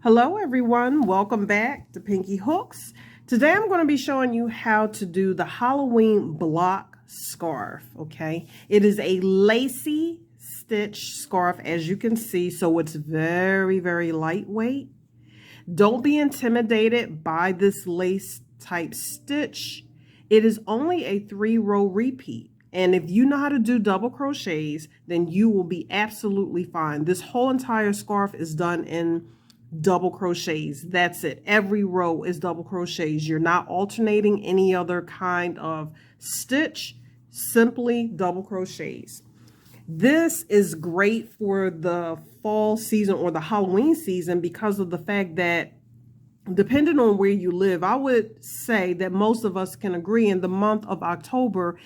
Hello everyone, welcome back to Pinky Hooks. Today I'm going to be showing you how to do the Halloween block scarf, okay? It is a lacy stitch scarf as you can see, so it's very, very lightweight. Don't be intimidated by this lace type stitch. It is only a 3-row repeat. And if you know how to do double crochets, then you will be absolutely fine. This whole entire scarf is done in double crochets. That's it. Every row is double crochets. You're not alternating any other kind of stitch, simply double crochets. This is great for the fall season or the Halloween season because of the fact that depending on where you live, I would say that most of us can agree in the month of October,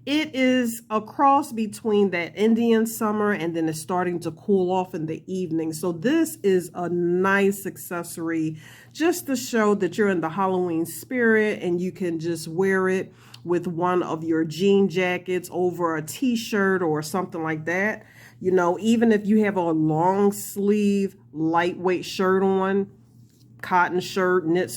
it is a cross between that Indian summer and then it's starting to cool off in the evening. So this is a nice accessory just to show that you're in the Halloween spirit and you can just wear it with one of your jean jackets over a t-shirt or something like that. You know, even if you have a long sleeve, lightweight shirt on, cotton shirt, knit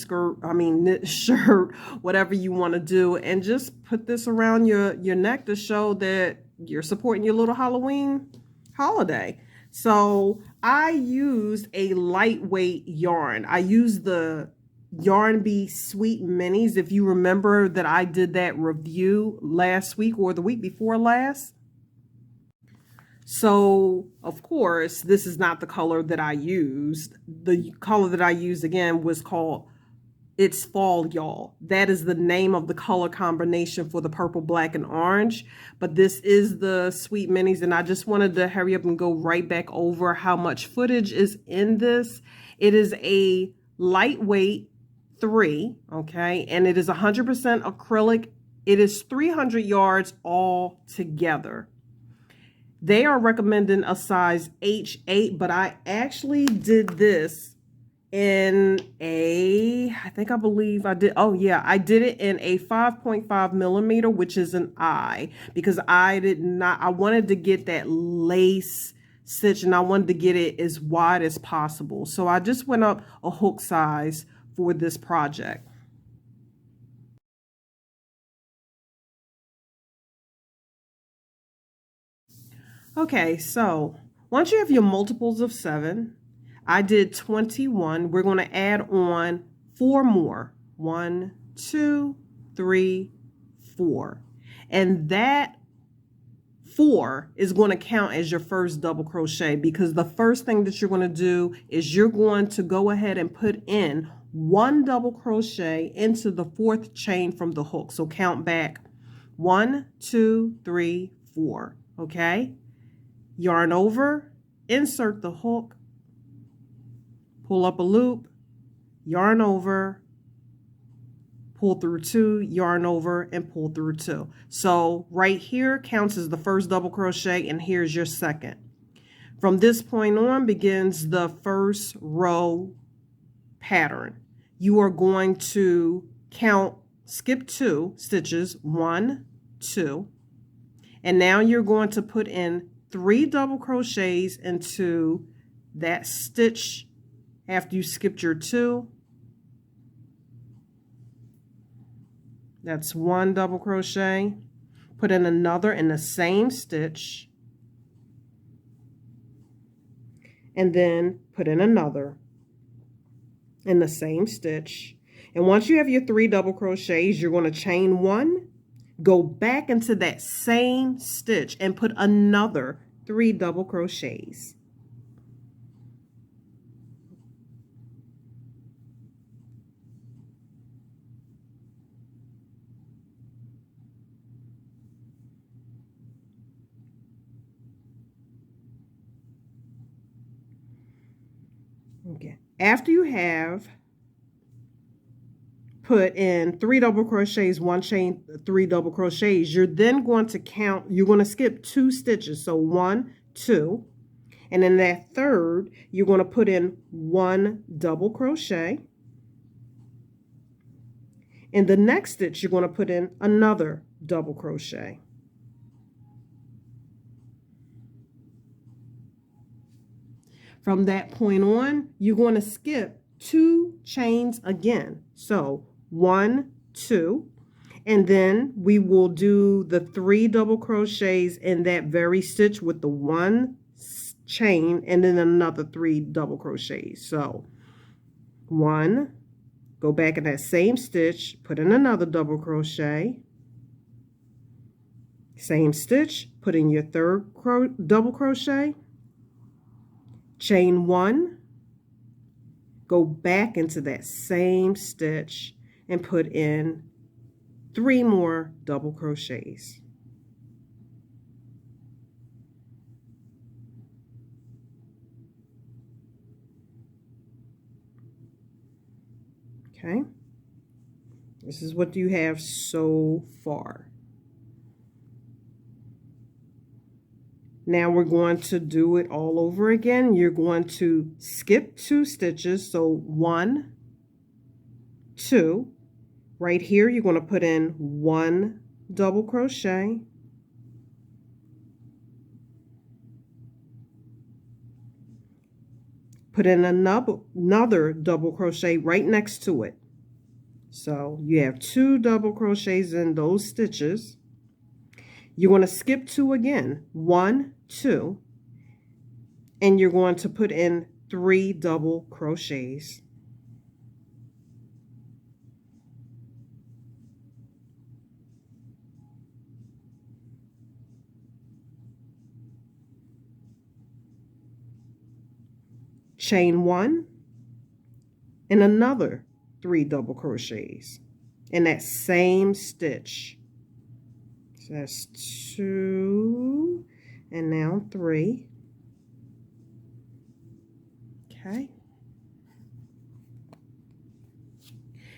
shirt, whatever you want to do, and just put this around your neck to show that you're supporting your little Halloween holiday. So I used a lightweight yarn. I used the Yarn Bee Sweet Minis. If you remember that I did that review last week or the week before last. So, of course, this is not the color that I used. The color that I used, again, was called It's Fall, Y'all. That is the name of the color combination for the purple, black, and orange. But this is the Sweet Minis, and I just wanted to hurry up and go right back over how much footage is in this. It is a lightweight 3, okay? And it is 100% acrylic. It is 300 yards all together. They are recommending a size H8, but I actually did this in a, I did it in a 5.5 millimeter, which is an I, because I wanted to get that lace stitch and I wanted to get it as wide as possible. So I just went up a hook size for this project. Okay, so once you have your multiples of 7, I did 21. We're going to add on 4 more. 1, 2, 3, 4. And that 4 is going to count as your first double crochet because the first thing that you're going to do is you're going to go ahead and put in 1 double crochet into the 4th chain from the hook. So count back 1, 2, 3, 4. Okay? Yarn over, insert the hook, pull up a loop, yarn over, pull through 2, yarn over, and pull through 2. So right here counts as the first double crochet, and here's your second. From this point on begins the first row pattern. You are going to skip 2 stitches, 1, 2, and now you're going to put in 3 double crochets into that stitch after you skipped your 2. That's 1 double crochet. Put in another in the same stitch. And then put in another in the same stitch. And once you have your 3 double crochets, you're going to chain 1. Go back into that same stitch and put another 3 double crochets. Okay. After you have put in 3 double crochets, 1 chain, 3 double crochets, you're then going to count, you're going to skip 2 stitches. So 1, 2, and in that third, you're going to put in 1 double crochet. In the next stitch, you're going to put in another double crochet. From that point on, you're going to skip 2 chains again. So 1, 2, and then we will do the 3 double crochets in that very stitch with the 1 chain and then another 3 double crochets. So 1, go back in that same stitch, put in another double crochet, same stitch, put in your 3rd double crochet, chain 1, go back into that same stitch and put in 3 more double crochets. Okay, this is what you have so far. Now we're going to do it all over again. You're going to skip 2 stitches. So 1, 2. Right here, you're going to put in 1 double crochet. Put in another double crochet right next to it. So you have 2 double crochets in those stitches. You're going to skip 2 again, 1, 2, and you're going to put in 3 double crochets. Chain 1 and another 3 double crochets in that same stitch. So that's 2 and now 3. Okay.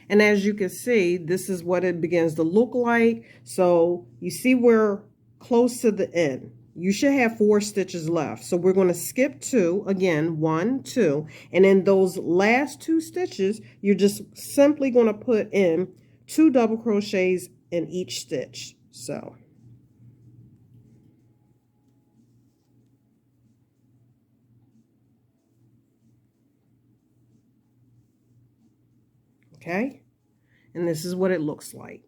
And as you can see, this is what it begins to look like. So you see we're close to the end. You should have 4 stitches left. So we're going to skip 2 again, 1, 2, and in those last 2 stitches, you're just simply going to put in 2 double crochets in each stitch. So okay, and this is what it looks like.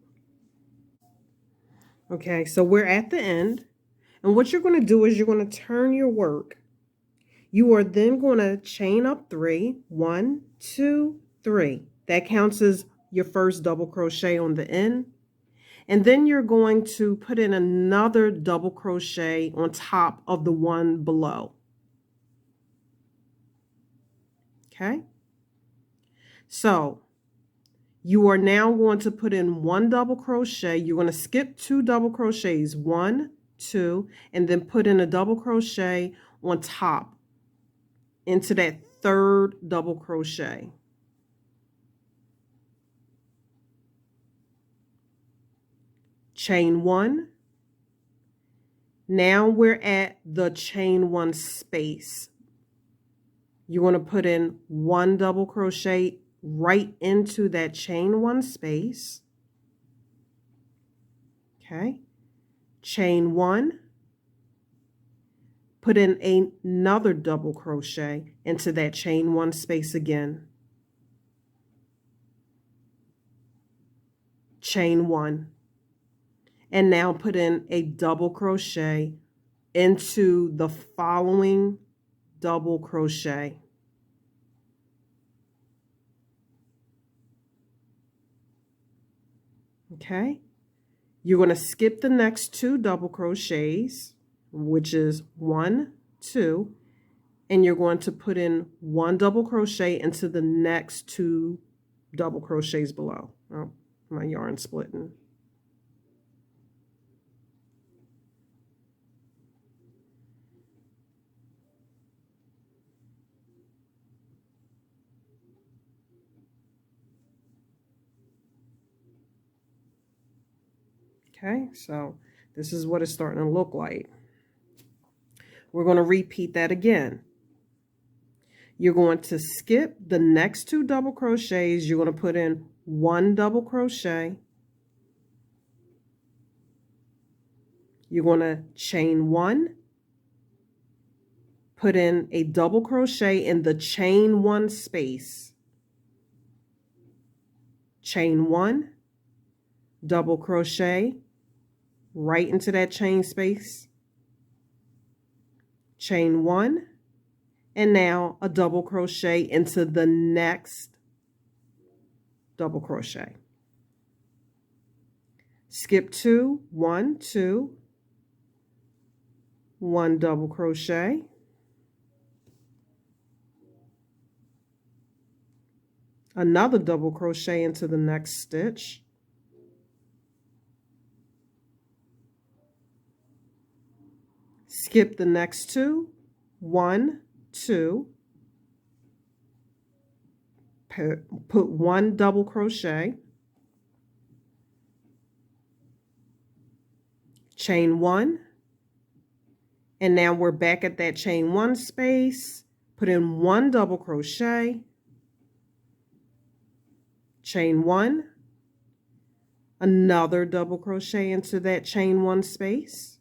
Okay, so we're at the end, and what you're going to do is you're going to turn your work. You are then going to chain up 3, 1, 2, 3. That counts as your first double crochet on the end. And then you're going to put in another double crochet on top of the one below. Okay? So you are now going to put in 1 double crochet. You're going to skip 2 double crochets, 1, 2, and then put in a double crochet on top into that 3rd double crochet. Chain 1. Now we're at the chain 1 space. You're going to put in 1 double crochet right into that chain 1 space. Okay. Chain 1. Put in another double crochet into that chain 1 space again. Chain 1. And now put in a double crochet into the following double crochet. Okay, you're going to skip the next 2 double crochets, which is 1, 2, and you're going to put in 1 double crochet into the next 2 double crochets below. Oh, my yarn splitting. Okay, so this is what it's starting to look like. We're going to repeat that again. You're going to skip the next 2 double crochets. You're going to put in 1 double crochet. You're going to chain 1, put in a double crochet in the chain 1 space, chain 1, double crochet right into that chain space, chain 1, and now a double crochet into the next double crochet. Skip 2, 1, 2, 1 double crochet, another double crochet into the next stitch, skip the next 2, 1, 2, put 1 double crochet, chain 1, and now we're back at that chain 1 space, put in 1 double crochet, chain 1, another double crochet into that chain 1 space,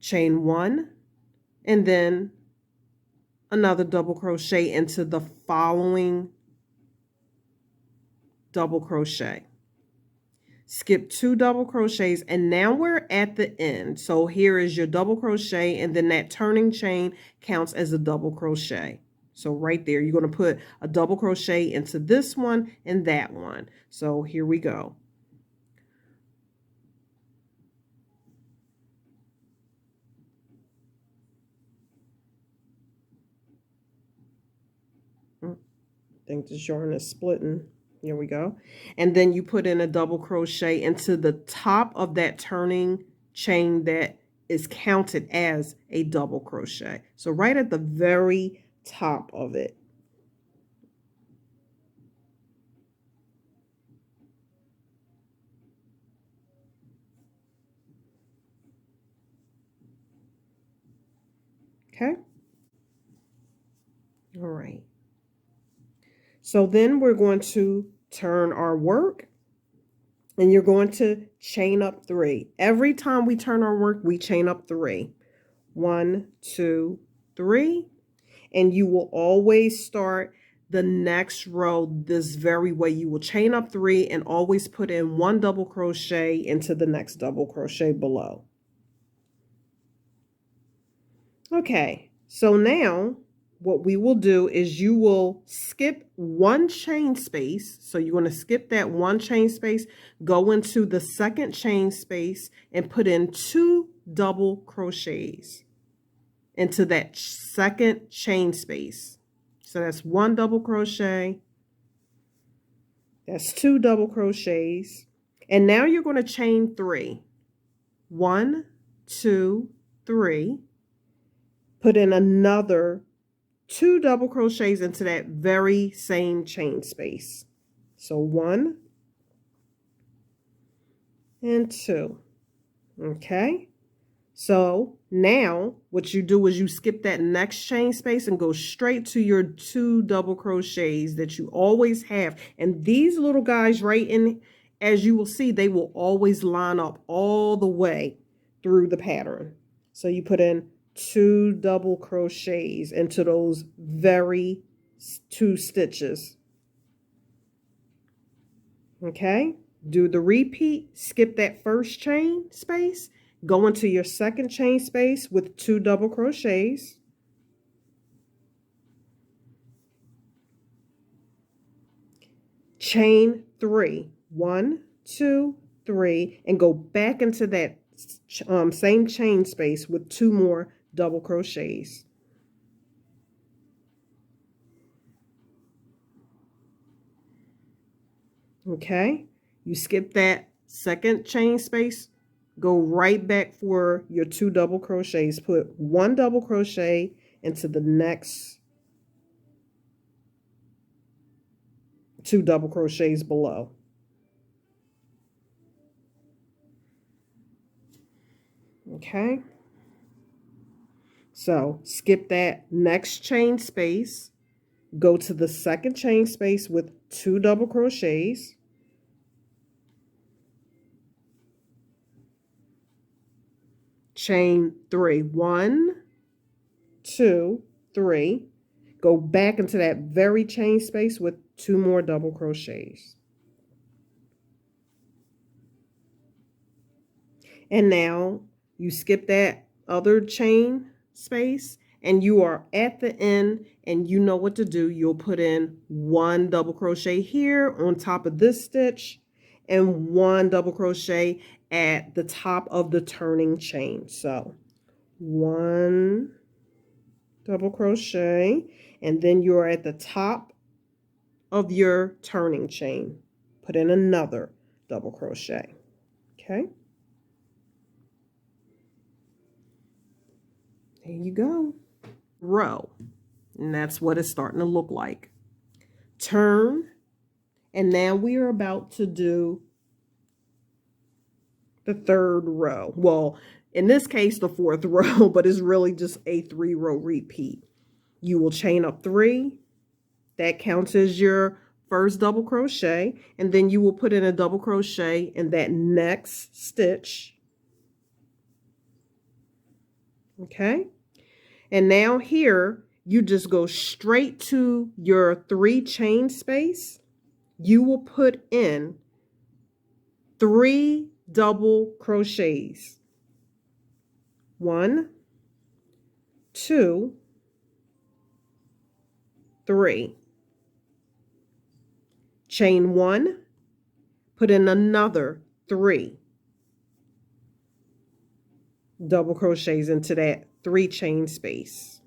chain 1, and then another double crochet into the following double crochet. Skip 2 double crochets, and now we're at the end. So here is your double crochet, and then that turning chain counts as a double crochet. So right there, you're going to put a double crochet into this one and that one. So here we go. I think this yarn is splitting. Here we go. And then you put in a double crochet into the top of that turning chain that is counted as a double crochet. So right at the very top of it. Okay. All right. So then we're going to turn our work, and you're going to chain up 3. Every time we turn our work, we chain up 3. 1, 2, 3. And you will always start the next row this very way. You will chain up 3 and always put in 1 double crochet into the next double crochet below. Okay, so now what we will do is you will skip 1 chain space. So you're going to skip that 1 chain space, go into the second chain space and put in 2 double crochets into that second chain space. So that's 1 double crochet, that's 2 double crochets, and now you're going to chain 3. 1, 2, 3. Put in another 2 double crochets into that very same chain space. So 1 and 2. Okay. So now what you do is you skip that next chain space and go straight to your 2 double crochets that you always have. And these little guys right in, as you will see, they will always line up all the way through the pattern. So you put in 2 double crochets into those very 2 stitches. Okay, do the repeat, skip that first chain space, go into your second chain space with 2 double crochets, chain 3, 1, 2, 3, and go back into that same chain space with 2 more double crochets. Okay, you skip that second chain space, go right back for your 2 double crochets, put 1 double crochet into the next 2 double crochets below. Okay, so skip that next chain space, go to the second chain space with 2 double crochets, chain 3. 1, 2, 3. Go back into that very chain space with 2 more double crochets. And now you skip that other chain space and you are at the end and you know what to do. You'll put in 1 double crochet here on top of this stitch and 1 double crochet at the top of the turning chain. So 1 double crochet, and then you're at the top of your turning chain. Put in another double crochet. Okay. There you go. Row. And that's what it's starting to look like. Turn. And now we are about to do the 3rd row. Well, in this case, the 4th row, but it's really just a 3-row repeat. You will chain up 3. That counts as your first double crochet. And then you will put in a double crochet in that next stitch. Okay. And now here, you just go straight to your 3 chain space. You will put in 3 double crochets. 1, 2, 3. Chain 1, put in another 3 double crochets into that 3 chain space.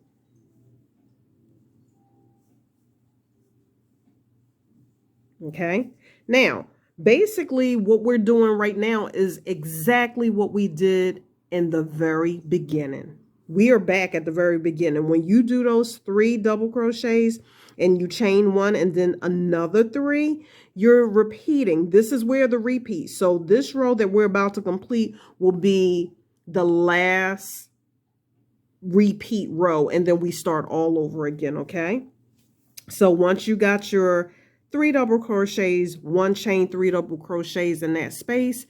Okay, now basically what we're doing right now is exactly what we did in the very beginning. We are back at the very beginning. When you do those 3 double crochets and you chain 1 and then another 3, you're repeating. This is where the repeat. So this row that we're about to complete will be the last repeat row, and then we start all over again. Okay, so once you got your 3 double crochets, 1 chain, 3 double crochets in that space,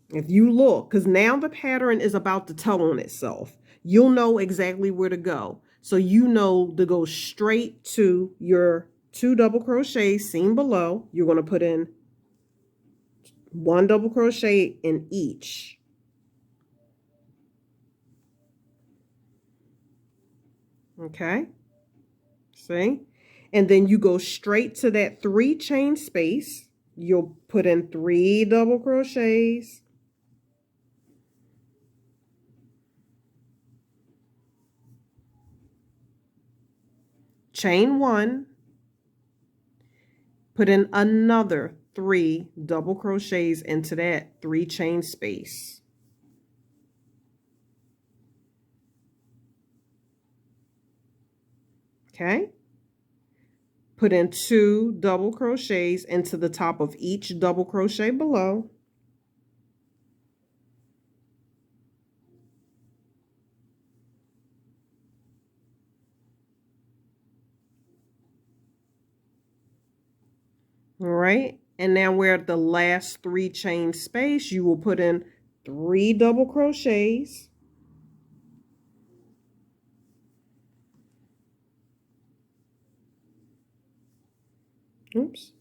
if you look, because now the pattern is about to tell on itself, you'll know exactly where to go. So you know to go straight to your 2 double crochets seen below. You're going to put in 1 double crochet in each. Okay, see? And then you go straight to that 3 chain space. You'll put in 3 double crochets. Chain 1. Put in another 3 double crochets into that 3 chain space. Okay. Put in 2 double crochets into the top of each double crochet below. All right, and now we're at the last 3 chain space. You will put in 3 double crochets. Oops.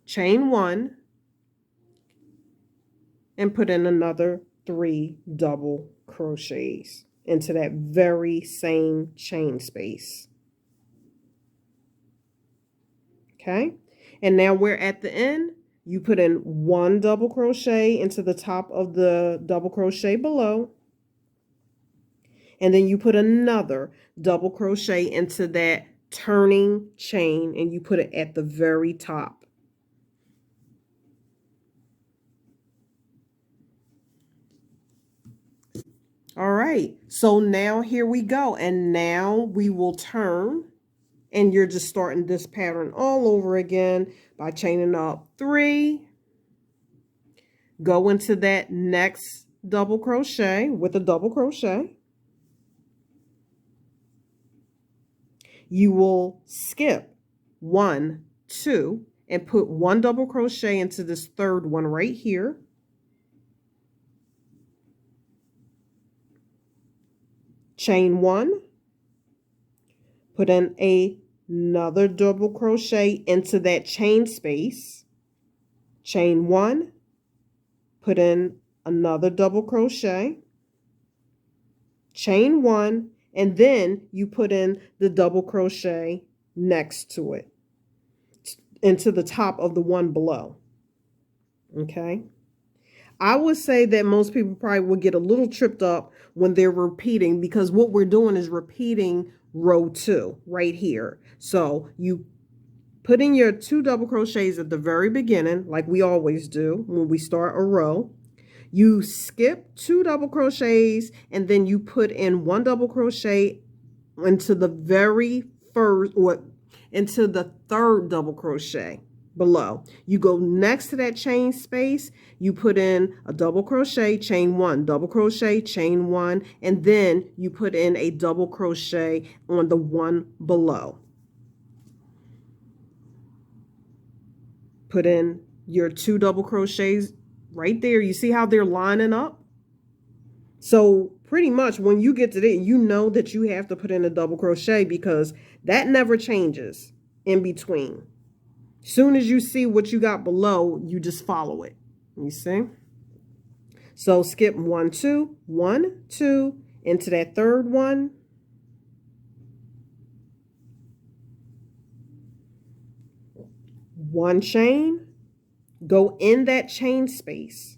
Chain 1 and put in another 3 double crochets into that very same chain space. Okay, and now we're at the end. You put in 1 double crochet into the top of the double crochet below. And then you put another double crochet into that turning chain and you put it at the very top. All right, so now here we go. And now we will turn, and you're just starting this pattern all over again by chaining up 3. Go into that next double crochet with a double crochet. You will skip 1, 2, and put 1 double crochet into this 3rd one right here. chain 1, put in another double crochet into that chain space, chain 1, put in another double crochet, chain 1, and then you put in the double crochet next to it into the top of the one below. Okay, I would say that most people probably will get a little tripped up when they're repeating, because what we're doing is repeating row 2 right here. So you put in your 2 double crochets at the very beginning, like we always do when we start a row. You skip 2 double crochets and then you put in 1 double crochet into the very first, or into the 3rd double crochet below. You go next to that chain space, you put in a double crochet, chain 1, double crochet, chain 1, and then you put in a double crochet on the one below. Put in your 2 double crochets right there. You see how they're lining up? So pretty much when you get to there, you know that you have to put in a double crochet, because that never changes in between. Soon as you see what you got below, you just follow it. You see? So skip 1, 2, 1, 2 into that 3rd one. One chain, go in that chain space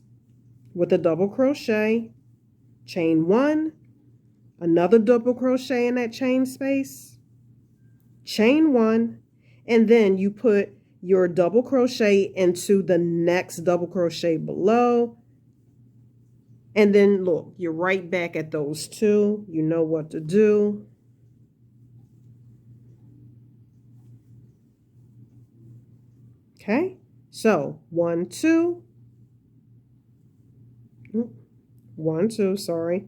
with a double crochet, chain 1, another double crochet in that chain space, chain 1, and then you put your double crochet into the next double crochet below. And then look, you're right back at those 2. You know what to do. Okay, so 1, 2, 1, 2, sorry.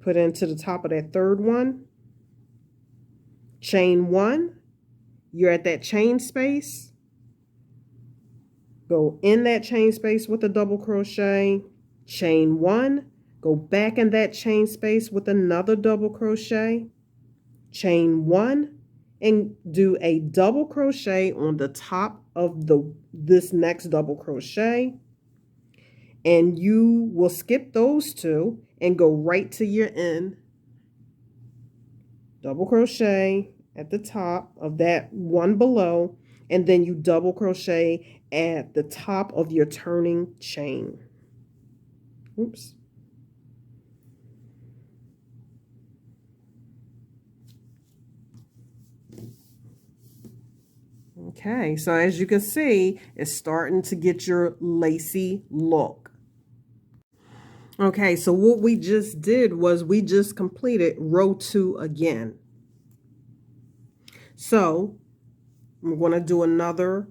Put into the top of that 3rd one, chain 1. You're at that chain space. Go in that chain space with a double crochet, chain 1, go back in that chain space with another double crochet, chain 1, and do a double crochet on the top of this next double crochet. And you will skip those 2 and go right to your end. Double crochet at the top of that one below, and then you double crochet at the top of your turning chain. Oops. Okay, so as you can see, it's starting to get your lacy look. Okay, so what we just did was we just completed row 2 again. So I'm going to do another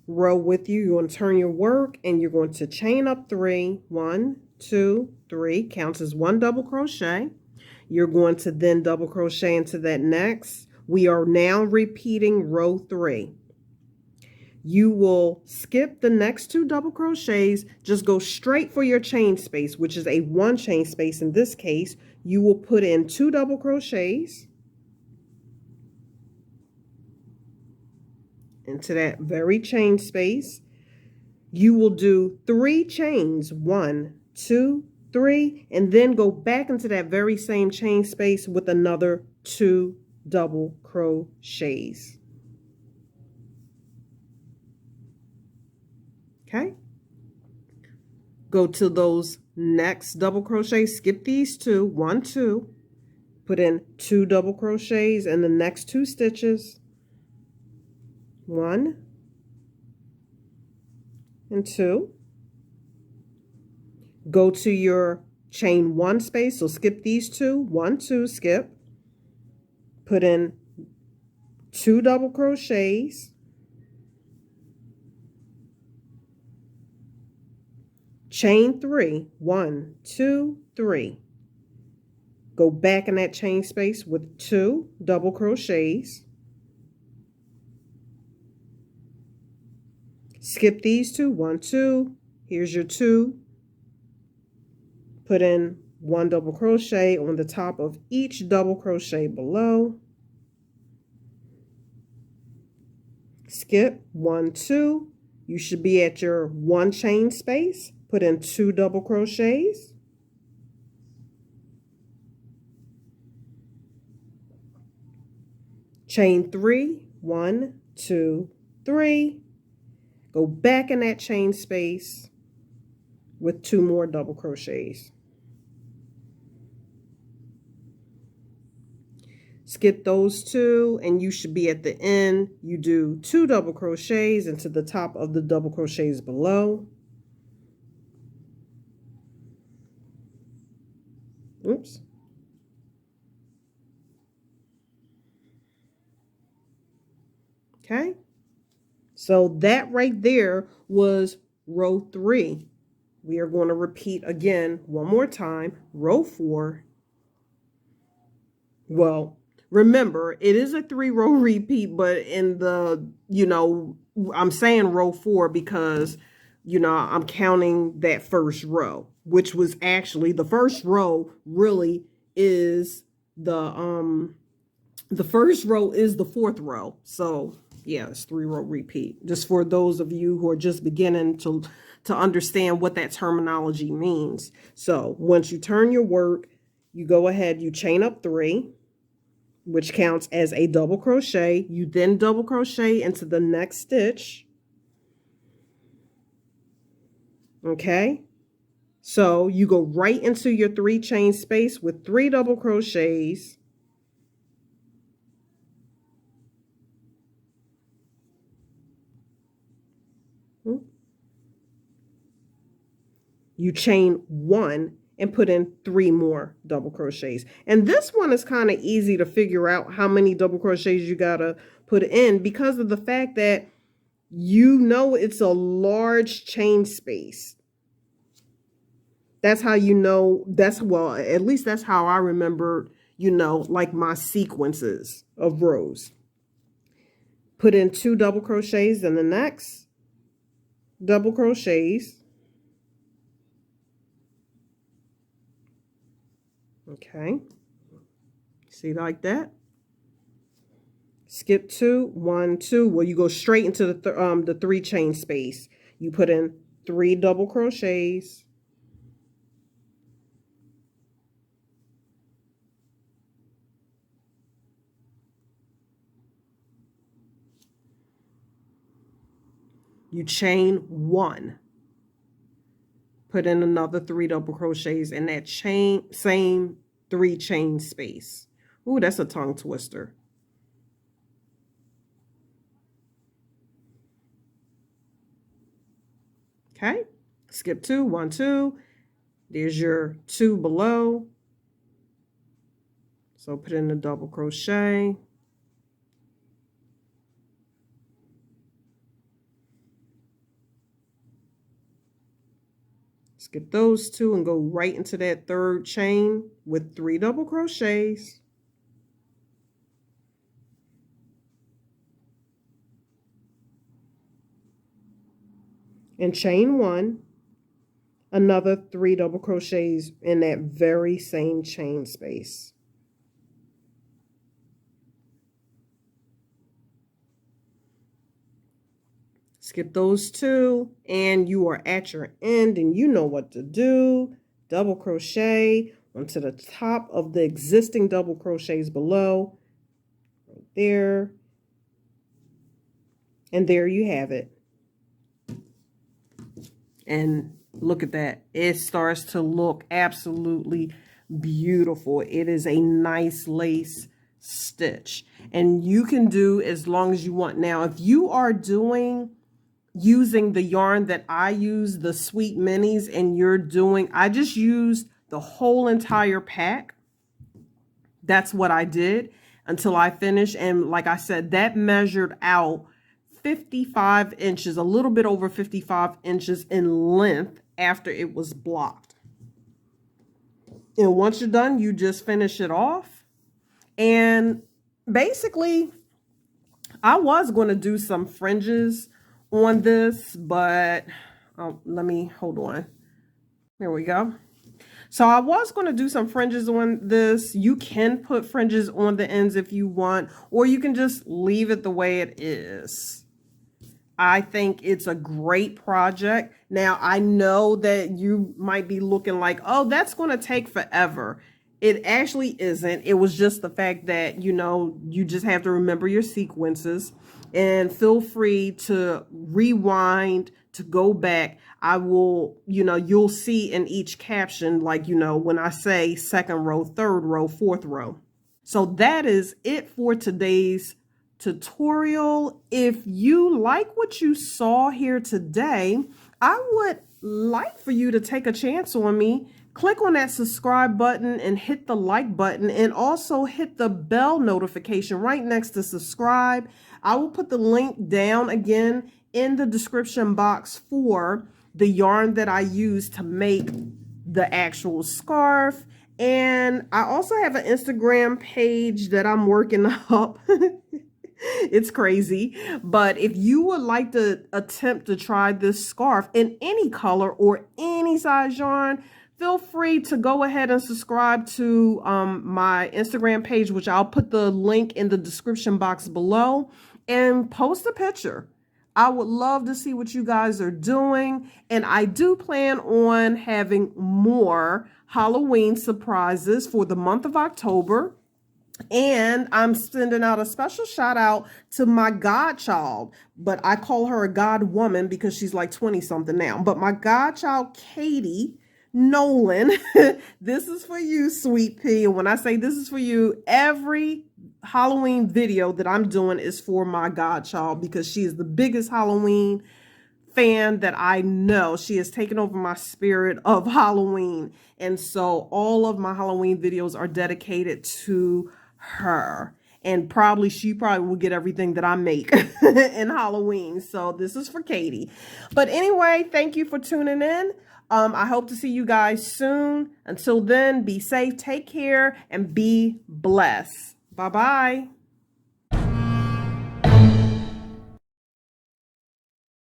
row with you. You're going to turn your work and you're going to chain up 3. 1, 2, 3 counts as 1 double crochet. You're going to then double crochet into that next. We are now repeating row 3. You will skip the next 2 double crochets, just go straight for your chain space, which is a 1 chain space. In this case, you will put in 2 double crochets into that very chain space. You will do 3 chains, 1, 2, 3, and then go back into that very same chain space with another 2 double crochets. Okay, go to those next double crochets, skip these 2, 1, 2, put in 2 double crochets in the next 2 stitches, 1 and 2. Go to your chain 1 space, so skip these 2, 1, 2, skip, put in 2 double crochets, chain 3, 1, 2, 3. Go back in that chain space with 2 double crochets. Skip these 2, 1, 2. Here's your 2. Put in 1 double crochet on the top of each double crochet below. Skip 1, 2. You should be at your 1 chain space. Put in 2 double crochets. Chain 3, 1, 2, 3. Go back in that chain space with 2 more double crochets. Skip those 2 and you should be at the end. You do 2 double crochets into the top of the double crochets below. Oops. Okay. So that right there was row 3. We are going to repeat again one more time. Row 4. Well, remember, it is a 3-row repeat, but in the, I'm saying row 4 because, I'm counting that first row, which was actually the first row really is the first row is the 4th row. So yeah, it's 3-row repeat. Just for those of you who are just beginning to understand what that terminology means. So once you turn your work, you go ahead, you chain up 3, which counts as a double crochet. You then double crochet into the next stitch. Okay. So you go right into your 3 chain space with 3 double crochets. You chain 1 and put in 3 more double crochets. And this one is kind of easy to figure out how many double crochets you gotta put in because of the fact that it's a large chain space. That's how you know, at least that's how I remember, like my sequences of rows. Put in 2 double crochets in the next double crochets. Okay, see like that. Skip 2, 1, 2. Well, you go straight into the 3 chain space. You put in 3 double crochets. You chain 1. Put in another 3 double crochets in that same 3 chain space. Ooh, that's a tongue twister. Okay, skip 2, 1, 2. There's your 2 below. So put in a double crochet. Skip those 2 and go right into that 3rd chain with 3 double crochets. And chain 1, another 3 double crochets in that very same chain space. Skip those 2 and you are at your end and you know what to do. Double crochet onto the top of the existing double crochets below. Right there. And there you have it. And look at that. It starts to look absolutely beautiful. It is a nice lace stitch. And you can do as long as you want. Now, if you are using the yarn that I use, the Sweet Minis, and I just used the whole entire pack. That's what I did until I finished. And like I said, that measured out 55 inches, a little bit over 55 inches in length after it was blocked. And once you're done, you just finish it off. And basically, I was going to do some fringes on this, but hold on. There we go. So I was going to do some fringes on this. You can put fringes on the ends if you want, or you can just leave it the way it is. I think it's a great project. Now, I know that you might be looking like, oh, that's going to take forever. It actually isn't. It was just the fact that, you know, you just have to remember your sequences, and feel free to rewind, to go back. I will, you know, you'll see in each caption, like, you know, when I say second row, third row, fourth row. So that is it for today's tutorial. If you like what you saw here today, I would like for you to take a chance on me. Click on that subscribe button and hit the like button, and also hit the bell notification right next to subscribe. I will put the link down again in the description box for the yarn that I use to make the actual scarf. And I also have an Instagram page that I'm working up. It's crazy. But if you would like to attempt to try this scarf in any color or any size yarn, feel free to go ahead and subscribe to my Instagram page, which I'll put the link in the description box below, and post a picture. I would love to see what you guys are doing. And I do plan on having more Halloween surprises for the month of October. And I'm sending out a special shout out to my godchild, but I call her a god woman because she's like 20 something now. But my godchild, Katie Nolan, this is for you, sweet pea. And when I say this is for you, every Halloween video that I'm doing is for my godchild, because she is the biggest Halloween fan that I know. She has taken over my spirit of Halloween. And so all of my Halloween videos are dedicated to her, and she probably will get everything that I make in Halloween. So this is for Katie. But anyway, thank you for tuning in. I hope to see you guys soon. Until then, be safe, take care, and be blessed. Bye-bye.